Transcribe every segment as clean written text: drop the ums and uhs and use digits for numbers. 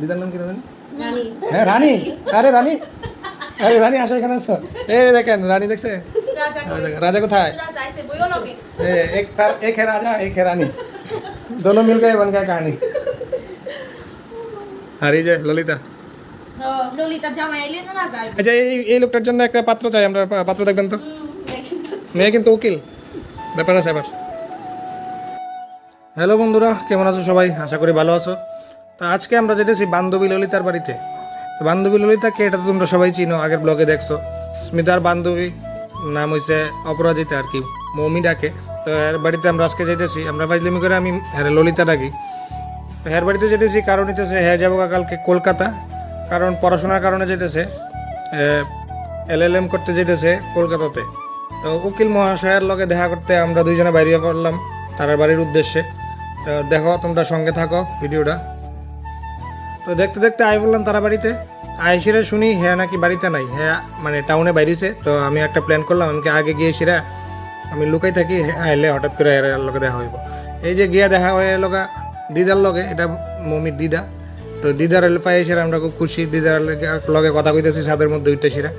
দিদার নাম কি রানী? রানী। হ্যাঁ রানী। রানী, আরে রানী আসো, এখানে আসো। এই দেখেন রানী দেখছে। राजा কোথায়? एक है राजा, एक है रानी, दोनों मिल गए बन गया कहानी। আর এই যে ললিতা। ললিতা জামাই আইলে না রাজা আইবে। আচ্ছা এই লোকটার জন্য একটা পাত্র চাই আমরা, পাত্র দেখবেন তো। মেয়ে কিন্তু উকিল, ব্যাপার আছে আবার। হ্যালো বন্ধুরা, কেমন আছো সবাই? আশা করি ভালো আছো। তো আজকে আমরা যেতেছি বান্ধবী ললিতার বাড়িতে। তো বান্ধবী ললিতাকে এটা তো তোমরা সবাই চিনো, আগের ব্লগে দেখছো। স্মিতার বান্ধবী নাম হয়েছে অপরাজিতা, আর কি মৌমি ডাকে। তো এর বাড়িতে আমরা আজকে যেতেছি, আমরা ফাইজলামি করে আমি ললিতা ডাকি। তো এর বাড়িতে যেতেছি কারণ হইতেছে হ্যাঁ যাবো কালকে কলকাতা, কারণ পড়াশোনার কারণে যেতেছে, LLM করতে যেতেছে কলকাতাতে। তো উকিল মহাশয়ের লগে দেখা করতে আমরা দুইজনে বাইরে পড়লাম তার বাড়ির উদ্দেশ্যে। তো দেখো তোমরা সঙ্গে থাকো ভিডিওটা। তো দেখতে দেখতে আই বললাম তারা বাড়িতে। আইসিরা শুনি হ্যাঁ নাকি বাড়িতে নাই, হ্যাঁ মানে টাউনে বাইরেছে। তো আমি একটা প্ল্যান করলাম, আমাকে আগে গিয়েছিরা আমি লুকাই থাকি, আইলে হঠাৎ করে এর লগে দেখা হইব। এই যে গিয়া দেখা হয়ে লগা দিদার লগে, এটা মমির দিদা। তো দিদার পাই এসে আমরা খুব খুশি, দিদার লগে কথা কইতেছি ছাদের মধ্যে উঠতে সেরা।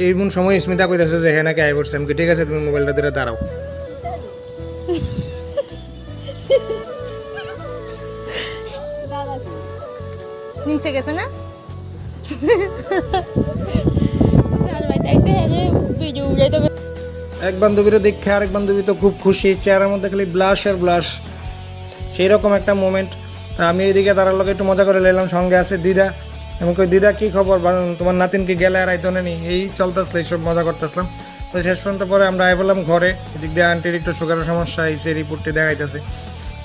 এইমন সময় স্মিতা কইতেছে যে হ্যাঁ নাকি আই পড়ছে। আমি ঠিক আছে তুমি মোবাইলটা ধরে দাঁড়াও। নিচে গেছে না স্যার ভাই তাইছে যে ভিডিও যাইতো। এক বান্ধবীরা দেখে আরেক বান্ধবী তো খুব খুশি, চেহারার মধ্যে খালি ব্লাশ আর ব্লাশ, সেই রকম একটা মোমেন্ট। তা আমি এইদিকে তার লোক একটু মজা করে নিলাম, সঙ্গে আছে দিদা। আমি কই দিদা কী খবর, তোমার নাতিনকে গেলে আর আইতো নেই, এই চলতেছিল, এইসব মজা করতেছিলাম। তো শেষ পর্যন্ত পরে আমরা আই বললাম ঘরে। এদিক দিয়ে আন্টির একটু সুগারের সমস্যা, এই সেই রিপোর্টটি দেখাইতেছে।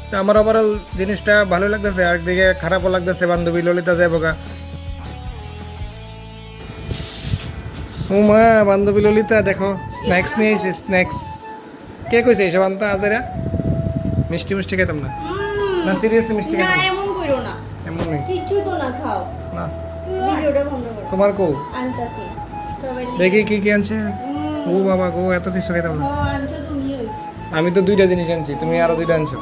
তো আমার ওভারঅল জিনিসটা ভালো লাগতেছে, আরেকদিকে খারাপও লাগতেছে। বান্ধবী ললিতা যায় বোকা। মা বান্ধবী ললিতা দেখো স্ন্যাক্স নিয়ে আইছে, স্ন্যাক্স। কে কইছে এইসব আনতা আজেরা? মিষ্টি মিষ্টি খেতাম না, না সিরিয়াসলি মিষ্টি না খেতাম না। এমন কইরো না, এমন নেই কিছু তো না খাও না। ভিডিওটা বন্ধ করো। তোমার কো আনতাছি সবাই দেখি কি কি আনছে। ও বাবা গো, এত কিছু খেতাম না। আনছো তুমি। আমি তো দুইটা জিনিস আনছি, তুমি আরো দুইটা আনছো।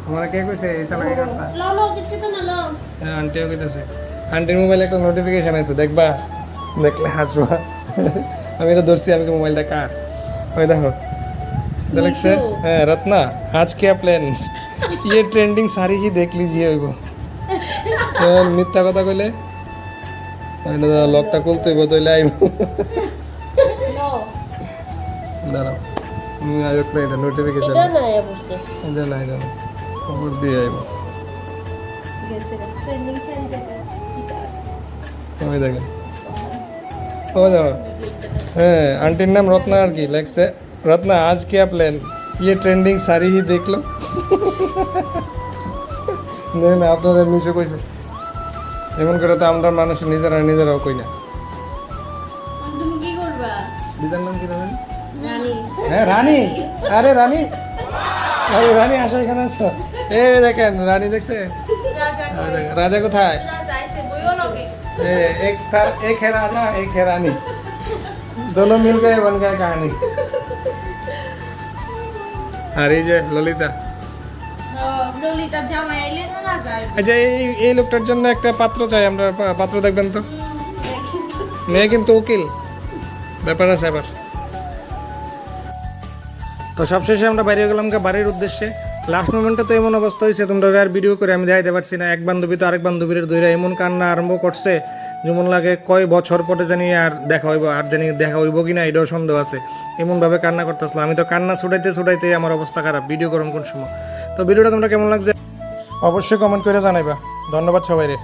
তোমার কে কইছে এই চালাকি করতা? লাও লাও কিছু তো না লাও। হ্যাঁ আন্টিও কইতাছে। আন্টির মোবাইলে একটা নোটিফিকেশন আছে, দেখবা, দেখলে হাসবা। আমি এটা ধরছি, আমি মোবাইলটা কার। ওই দেখো এটা লিখছে, হ্যাঁ रत्ना आज क्या प्लान, ये ट्रेंडिंग सारी ही देख लीजिए। হইব মিথ্যা কথা কইলে লকটা খুলতে হইব, তইলে আইব। নাও দাঁড়াও আইব এটা নোটিফিকেশন, এটা না আয়া পড়ছে এটা নাই দাও, খবর দিয়ে আইব। গেছে ট্রেন্ডিং চাই জায়গা ঠিক আছে। ওই দেখেন, ওই দেখো, হ্যাঁ আন্টির নাম রত্না আর কি লেখছে, রত্না আজ क्या প্ল্যান, ये ट्रेंडिंग सारी ही देख लो। না আপনাদের নিচে কইছে, এমন করে তো আমরা মানুষ নিজেরাও কই না। তুমি কি করবা? দিদার নাম কি রানী? রানী। হ্যাঁ রানী, রানী, রানী আসো, এখানে আসো। এই দেখেন রানী দেখছে। রাজা কোথায়? রাজা আইছে বইও লগে। एक है राजा, एक है रानी, दोनों मिल गए बन गया कहानी। আর এই যে ললিতা। ললিতা জামাই আইলে না রাজা আইবে। আচ্ছা এই লোকটার জন্য একটা পাত্র চাই আমরা, পাত্র দেখবেন তো। মেয়ে কিন্তু উকিল, ব্যাপার আছে আবার। তো সবশেষে আমরা বাইরে গেলাম বাড়ির উদ্দেশ্যে। লাস্ট মোমেন্টে তো এমন অবস্থা হয়েছে, তোমরা আর ভিডিও করে আমি দেখাইতে পারছি না। এক বান্ধবী তো আরেক বান্ধবীর দইরা এমন কান্না আরম্ভ করছে, যেমন লাগে কয় বছর পরে জানি আর দেখা হইব, আর জানি দেখা হইব কি না এটাও সন্দেহ আছে। এমনভাবে কান্না করতেছিল, আমি তো কান্না ছুটাইতে আমার অবস্থা খারাপ। ভিডিও করুন কোন সময়। তো ভিডিওটা তোমরা কেমন লাগছে অবশ্যই কমেন্ট করে জানাইবা। ধন্যবাদ সবাইরে।